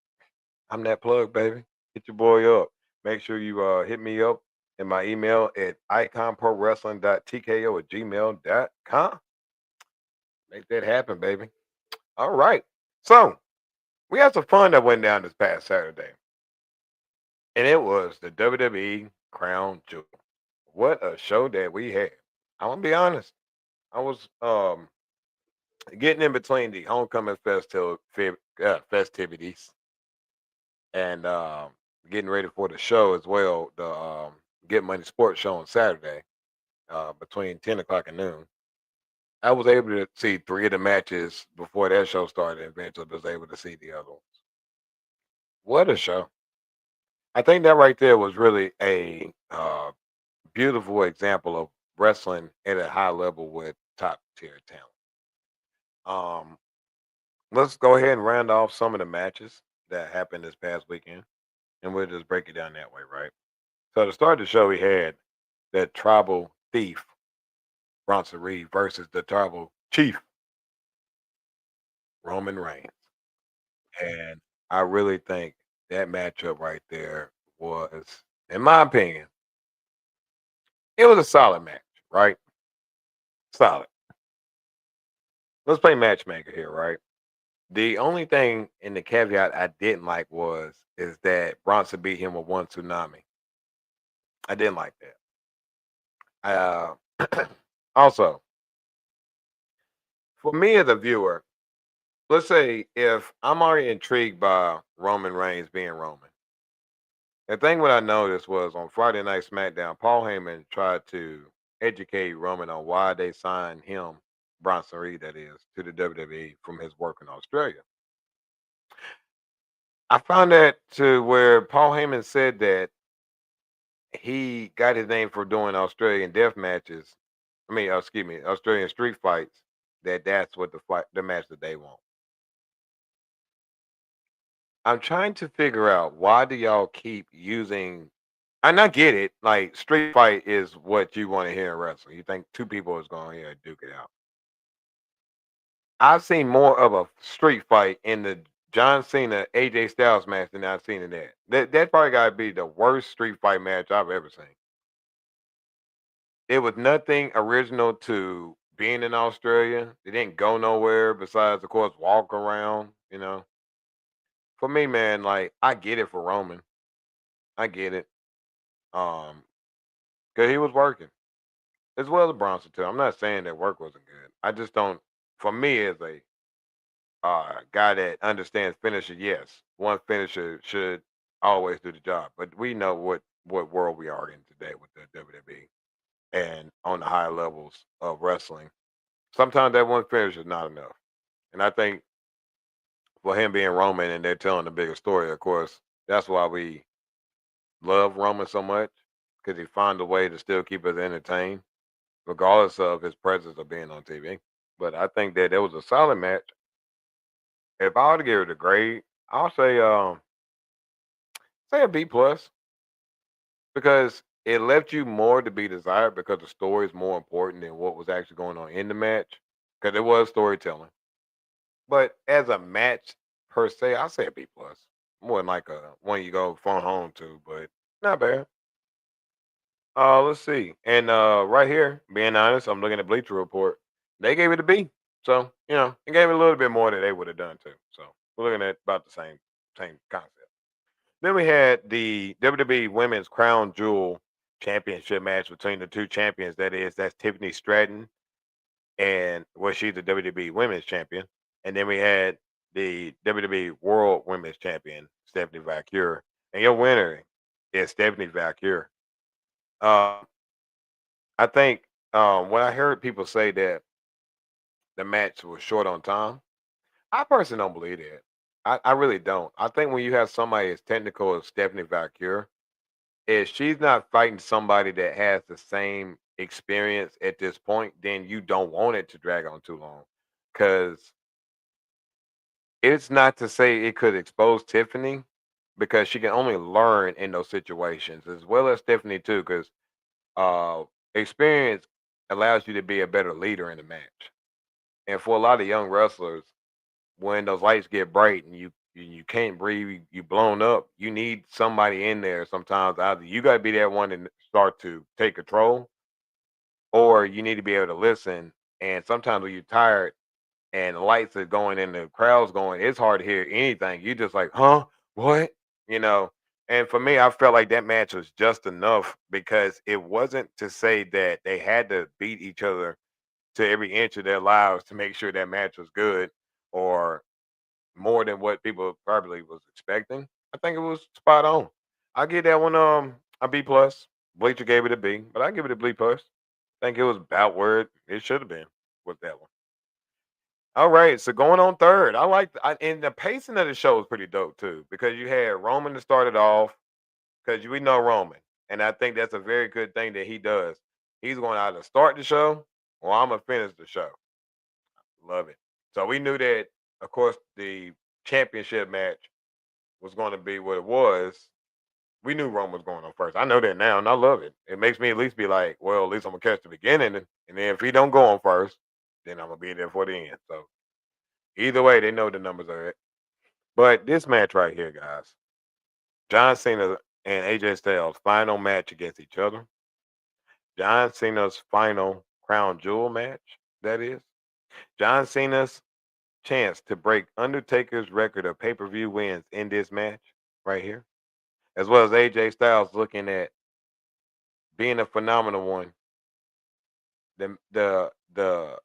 I'm that plug, baby. Hit your boy up. Make sure you hit me up in my email at iconprowrestling.tko@gmail.com. Make that happen, baby. All right. So we had some fun that went down this past Saturday. And it was the WWE Crown Jewel. What a show that we had. I want to be honest. I was getting in between the homecoming festivities and getting ready for the show as well, the Get Money Sports show on Saturday between 10 o'clock and noon. I was able to see 3 of the matches before that show started and eventually was able to see the other ones. What a show. I think that right there was really a beautiful example of wrestling at a high level with top tier talent. Let's go ahead and round off some of the matches that happened this past weekend, and we'll just break it down that way, right? So to start the show, we had that tribal thief, Bronson Reed, versus the tribal chief, Roman Reigns. And I really think that matchup right there was, in my opinion, it was a solid match, right? Solid. Let's play matchmaker here, right? The only thing in the caveat I didn't like is that Bronson beat him with one tsunami. I didn't like that. Also, for me as a viewer, let's say if I'm already intrigued by Roman Reigns being Roman, the thing what I noticed was on Friday Night SmackDown, Paul Heyman tried to educate Roman on why they signed him, Bronson Reed, that is, to the WWE from his work in Australia. I found that to where Paul Heyman said that he got his name for doing Australian death matches. Australian street fights. That's what the match that they want. I'm trying to figure out why do y'all keep using. And I get it. Like street fight is what you want to hear in wrestling. You think 2 people is going to duke it out. I've seen more of a street fight in the John Cena AJ Styles match than I've seen in that. That probably got to be the worst street fight match I've ever seen. It was nothing original to being in Australia. They didn't go nowhere besides, of course, walk around, For me, man, like, I get it for Roman. I get it. Because he was working. As well as Bronson, too. I'm not saying that work wasn't good. I just don't, for me as a guy that understands finisher, yes, one finisher should always do the job. But we know what world we are in today with the WWE and on the higher levels of wrestling. Sometimes that one finish is not enough. And I think for him being Roman and they're telling the bigger story, of course, that's why we love Roman so much because he found a way to still keep us entertained, regardless of his presence of being on TV. But I think that it was a solid match. If I were to give it a grade, I'll say a B plus because it left you more to be desired because the story is more important than what was actually going on in the match because it was storytelling. But as a match per se, I'll say a B plus. More than like a one you go phone home to, but not bad. Let's see. And right here, being honest, I'm looking at Bleacher Report. They gave it a B. So, it gave it a little bit more than they would have done too. So we're looking at about the same concept. Then we had the WWE Women's Crown Jewel Championship match between the two champions. That's Tiffany Stratton, and she's the WWE Women's Champion. And then we had the WWE World Women's Champion, Stephanie Valkyrie. And your winner is Stephanie Valkyrie. Uh, I think when I heard people say that the match was short on time, I personally don't believe that. I really don't. I think when you have somebody as technical as Stephanie Valkyrie, if she's not fighting somebody that has the same experience at this point, then you don't want it to drag on too long. Because it's not to say it could expose Tiffany, because she can only learn in those situations, as well as Stephanie too, because experience allows you to be a better leader in the match. And for a lot of young wrestlers, when those lights get bright and you can't breathe, you blown up, you need somebody in there sometimes. Either you got to be that one and start to take control, or you need to be able to listen. And sometimes when you're tired and the lights are going and the crowd's going, it's hard to hear anything. You just like, huh? What? You know? And for me, I felt like that match was just enough because it wasn't to say that they had to beat each other to every inch of their lives to make sure that match was good or more than what people probably was expecting. I think it was spot on. I give that one a B plus. Bleacher gave it a B, but I give it a B plus. I think it was about where it should have been with that one. All right, so going on third, and the pacing of the show was pretty dope too because you had Roman to start it off because we know Roman, and I think that's a very good thing that he does. He's going to either start the show or I'm gonna finish the show. Love it. So we knew that, of course, the championship match was going to be what it was. We knew Roman was going on first. I know that now, and I love it. It makes me at least be like, well, at least I'm gonna catch the beginning, and then if he don't go on first, then I'm gonna be there for the end. So either way, they know the numbers are it. But this match right here, guys, John Cena and AJ Styles final match against each other. John Cena's final crown jewel match. That is John Cena's chance to break Undertaker's record of pay-per-view wins in this match right here, as well as AJ Styles looking at being a phenomenal one. The the the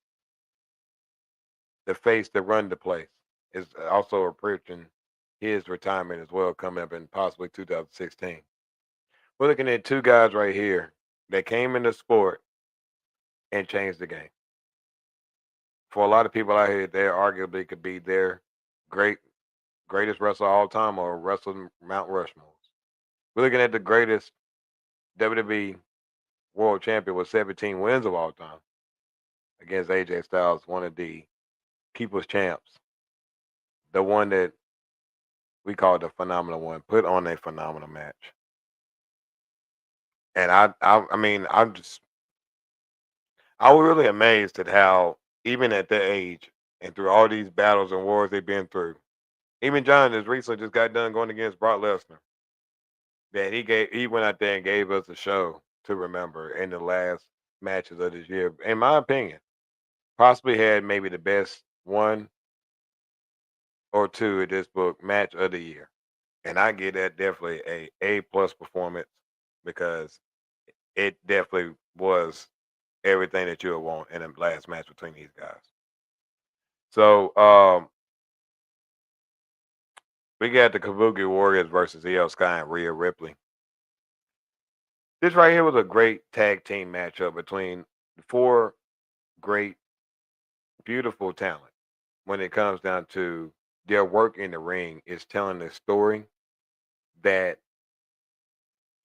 the face that run the place is also approaching his retirement as well, coming up in possibly 2016. We're looking at two guys right here that came in the sport and changed the game. For a lot of people out here, they arguably could be their greatest wrestler of all time or wrestling Mount Rushmore. We're looking at the greatest WWE World Champion with 17 wins of all time against AJ Styles, one of the People's Champs, the one that we call the phenomenal one, put on a phenomenal match. And I mean, I was really amazed at how, even at that age and through all these battles and wars they've been through, even John just recently just got done going against Brock Lesnar. That he went out there and gave us a show to remember in the last matches of this year. In my opinion, possibly had maybe the best one or two of this book match of the year. And I give that definitely a plus performance because it definitely was everything that you would want in the last match between these guys. So we got the Kabuki Warriors versus Io Sky and Rhea Ripley. This right here was a great tag team matchup between four great, beautiful talent. When it comes down to their work in the ring is telling the story that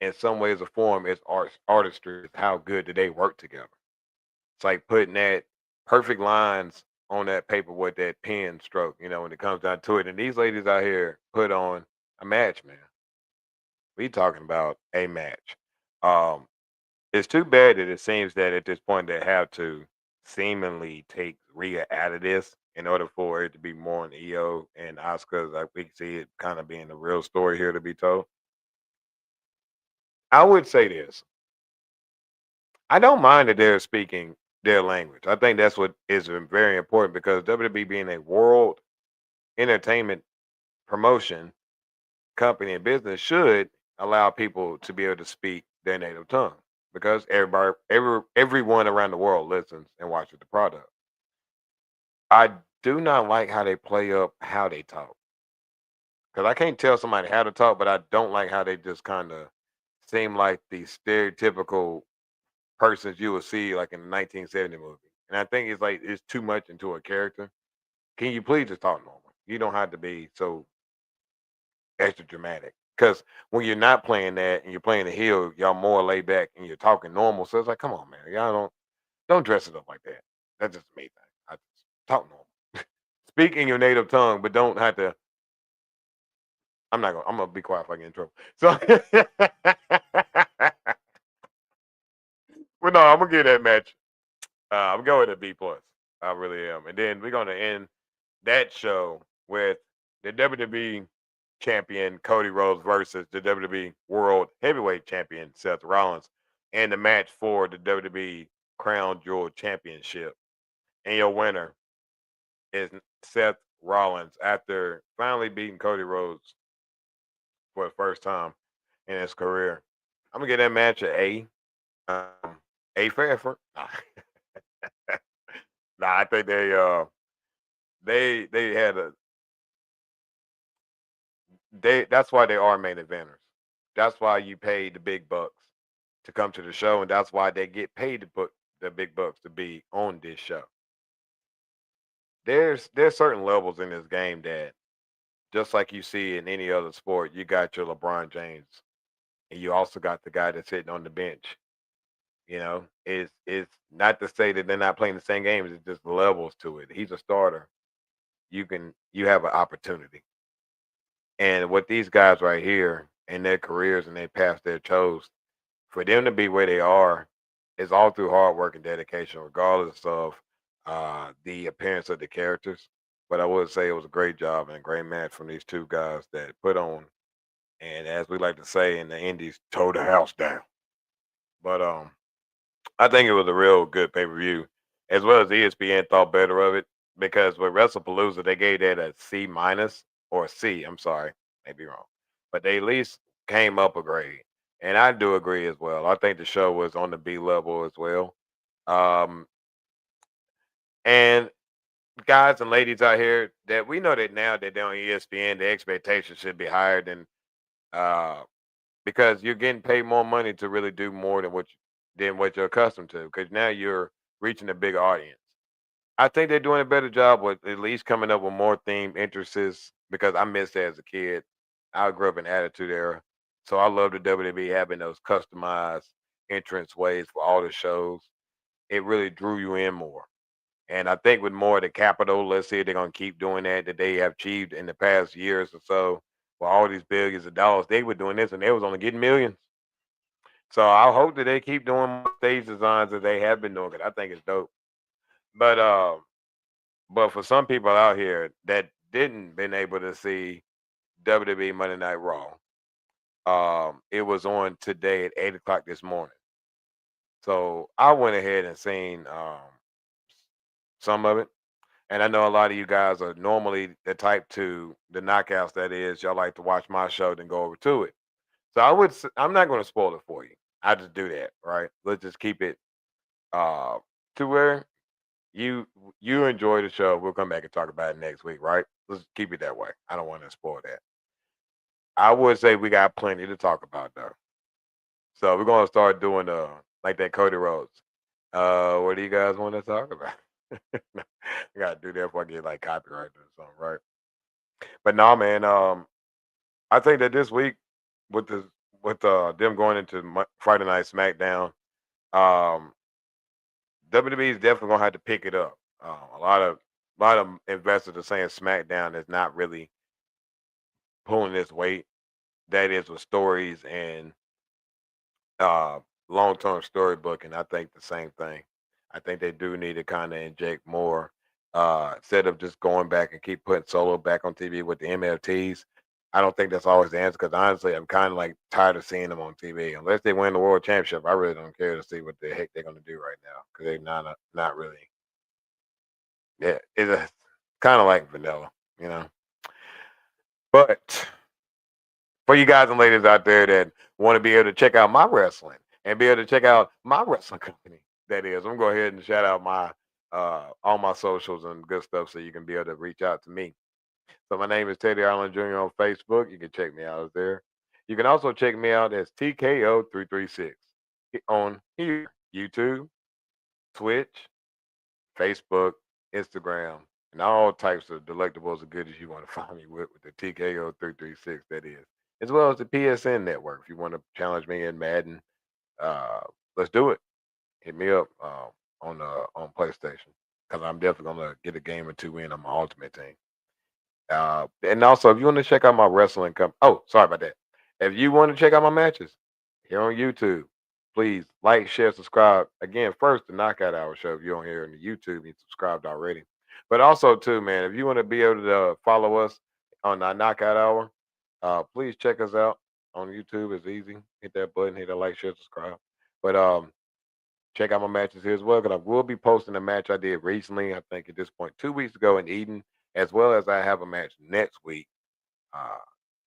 in some ways or form, it's artistry. It's how good do they work together. It's like putting that perfect lines on that paper with that pen stroke, when it comes down to it. And these ladies out here put on a match, man. We talking about a match. Um, it's too bad that it seems that at this point they have to seemingly take Rhea out of this in order for it to be more on Io and Asuka. Like we can see it kind of being the real story here to be told. I would say this. I don't mind that they're speaking their language. I think that's what is very important because WWE being a world entertainment promotion company and business should allow people to be able to speak their native tongue because everyone around the world listens and watches the product. I do not like how they play up how they talk because I can't tell somebody how to talk, but I don't like how they just kind of seem like the stereotypical persons you would see like in the 1970 movie. And I think it's like it's too much into a character. Can you please just talk normal? You don't have to be so extra dramatic. Because when you're not playing that and you're playing the heel, y'all more laid back and you're talking normal. So it's like, come on, man, y'all don't dress it up like that. That's just me thing. I just talk normal. Speak in your native tongue, but don't have to. I'm gonna be quiet if I get in trouble. So well no, I'm gonna give that match. I'm going to B plus. I really am. And then we're gonna end that show with the WWE champion Cody Rhodes versus the WWE World Heavyweight Champion Seth Rollins, and the match for the WWE Crown Jewel Championship. And your winner is Seth Rollins after finally beating Cody Rhodes for the first time in his career. I'm gonna get that match an A. A for effort. Nah, I think they had that's why they are main eventers. That's why you pay the big bucks to come to the show, and that's why they get paid to put the big bucks to be on this show. There's certain levels in this game that just like you see in any other sport, you got your LeBron James, and you also got the guy that's sitting on the bench. It's not to say that they're not playing the same games. It's just levels to it. He's a starter. You have an opportunity. And what these guys right here in their careers and their paths they chose, for them to be where they are, is all through hard work and dedication, regardless of the appearance of the characters. But I would say it was a great job and a great match from these two guys that put on, and as we like to say in the Indies, tore the house down. But I think it was a real good pay per view, as well as ESPN thought better of it because with WrestlePalooza they gave that a C minus or a C. I'm sorry, maybe wrong, but they at least came up a grade, and I do agree as well. I think the show was on the B level as well. Um, and guys and ladies out here that we know that now that they're on ESPN, the expectation should be higher than uh, because you're getting paid more money to really do more than what you're accustomed to because now you're reaching a bigger audience. I think they're doing a better job with at least coming up with more theme interests because I missed that as a kid. I grew up in Attitude Era, so I love the WWE having those customized entrance ways for all the shows. It really drew you in more. And I think with more of the capital, let's see if they're gonna keep doing that they have achieved in the past years or so for all these billions of dollars. They were doing this and they was only getting millions. So I hope that they keep doing more stage designs as they have been doing it. I think it's dope. But for some people out here that didn't been able to see WWE Monday Night Raw, it was on today at 8 o'clock this morning. So I went ahead and seen some of it. And I know a lot of you guys are normally the type to the knockouts that is, y'all like to watch my show then go over to it. So I'm not going to spoil it for you. I just do that, right? Let's just keep it uh to where you enjoy the show. We'll come back and talk about it next week, right? Let's keep it that way. I don't want to spoil that. I would say we got plenty to talk about though. So we're gonna start doing like that Cody Rhodes. What do you guys want to talk about? I gotta do that before I get like copyright or something, right? But no, man. I think that this week with with them going into Friday Night SmackDown, um, WWE is definitely gonna have to pick it up. A lot of investors are saying SmackDown is not really pulling its weight. That is with stories and uh, long-term storybooking. I think the same thing. I think they do need to kind of inject more instead of just going back and keep putting Solo back on TV with the MFTs. I don't think that's always the answer because honestly, I'm kind of like tired of seeing them on TV. Unless they win the world championship, I really don't care to see what the heck they're going to do right now because they're not really. Yeah, it's kind of like vanilla, you know. But for you guys and ladies out there that want to be able to check out my wrestling and be able to check out my wrestling company, that is, I'm going to go ahead and shout out my all my socials and good stuff so you can be able to reach out to me. So my name is Teddy Ireland Jr. on Facebook. You can check me out there. You can also check me out as TKO336 on here, YouTube, Twitch, Facebook, Instagram, and all types of delectables and goodies you want to find me with the TKO336, that is, as well as the PSN network. If you want to challenge me in Madden, let's do it. Hit me up on PlayStation because I'm definitely gonna get a game or two in on my Ultimate Team. And also, if you want to check out my wrestling company, oh, sorry about that. If you want to check out my matches here on YouTube, please like, share, subscribe. Again, first the Knockout Hour show. If you're on here on the YouTube, you subscribed already. But also, too, man, if you want to be able to follow us on the Knockout Hour, please check us out on YouTube. It's easy. Hit that button, hit that like, share, subscribe. But check out my matches here as well because I will be posting a match I did recently. I think at this point 2 weeks ago in Eden, as well as I have a match next week.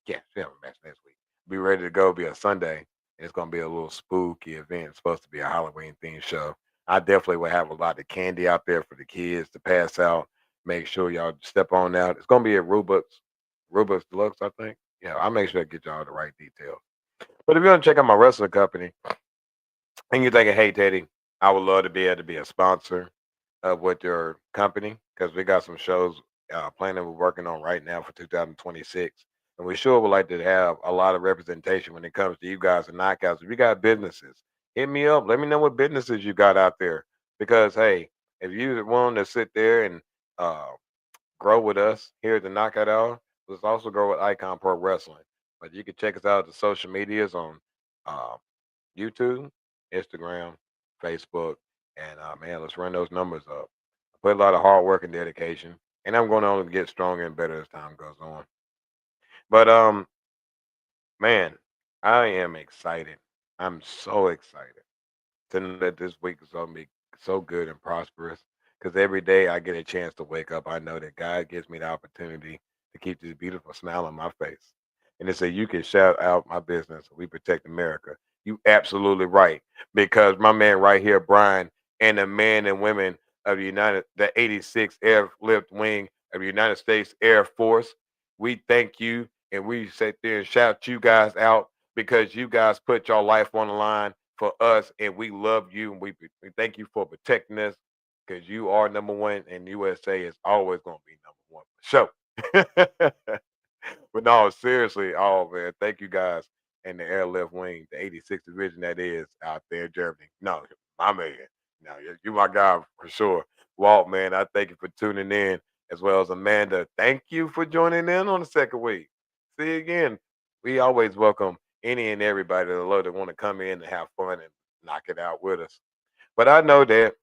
Yeah, we have a match next week. Be ready to go. Be a Sunday. It's gonna be a little spooky event. It's supposed to be a Halloween themed show. I definitely will have a lot of candy out there for the kids to pass out. Make sure y'all step on out. It's gonna be at Rubik's Deluxe, I think. Yeah, I'll make sure I get y'all the right details. But if you want to check out my wrestling company and you're thinking, hey Teddy, I would love to be able to be a sponsor with your company because we got some shows planning we're working on right now for 2026. And we sure would like to have a lot of representation when it comes to you guys and knockouts. If you got businesses, hit me up. Let me know what businesses you got out there. Because hey, if you're willing to sit there and grow with us here at the Knockout Hour, let's also grow with Icon Pro Wrestling. But you can check us out at the social medias on YouTube, Instagram, Facebook, and man, let's run those numbers up. I put a lot of hard work and dedication, and I'm going on to get stronger and better as time goes on. But man, I am excited. I'm so excited to know that this week is going to be so good and prosperous. Because every day I get a chance to wake up, I know that God gives me the opportunity to keep this beautiful smile on my face. And they say you can shout out my business. We protect America. You absolutely right. Because my man right here, Brian, and the men and women of the 86th Airlift Wing of the United States Air Force, we thank you and we sit there and shout you guys out because you guys put your life on the line for us and we love you and we thank you for protecting us because you are number one and USA is always going to be number one for sure. But no, seriously, oh man, thank you guys and the Airlift Wing, the 86th Division that is out there in Germany. No, my man. No, you my guy for sure. Walt, man, I thank you for tuning in, as well as Amanda. Thank you for joining in on the second week. See you again. We always welcome any and everybody that want to come in and have fun and knock it out with us. But I know that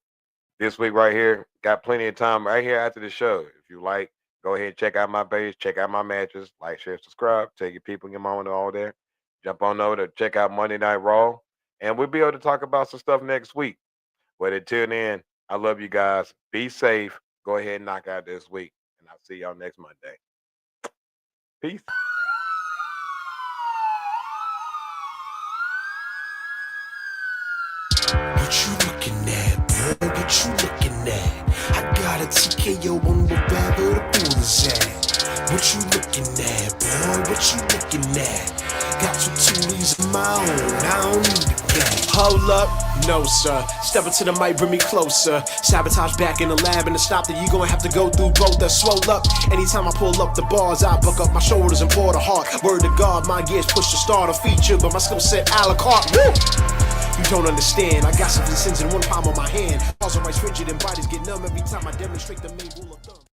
this week right here, got plenty of time right here after the show. If you like, go ahead and check out my page, check out my matches, like, share, subscribe, tell your people, your mom, and all that. Jump on over to check out Monday Night Raw, and we'll be able to talk about some stuff next week. But until then, I love you guys. Be safe. Go ahead and knock out this week, and I'll see y'all next Monday. Peace. What you looking at, boy? What you looking at? I got a TKO on wherever the pool is at. What you looking at, boy? What you looking at? Got 2 T's of my own. I don't need it. that? Hold up, no sir. Step into the mic, bring me closer. Sabotage back in the lab, and to stop that, you gonna have to go through both. That swole up. Anytime I pull up the bars, I buck up my shoulders and pour the heart. Word to God, my gears push to start a feature, but my skill set a la carte. Woo! You don't understand. I got 7 sins in one palm of my hand. Also, my stringent and bodies get numb every time I demonstrate the main rule of thumb.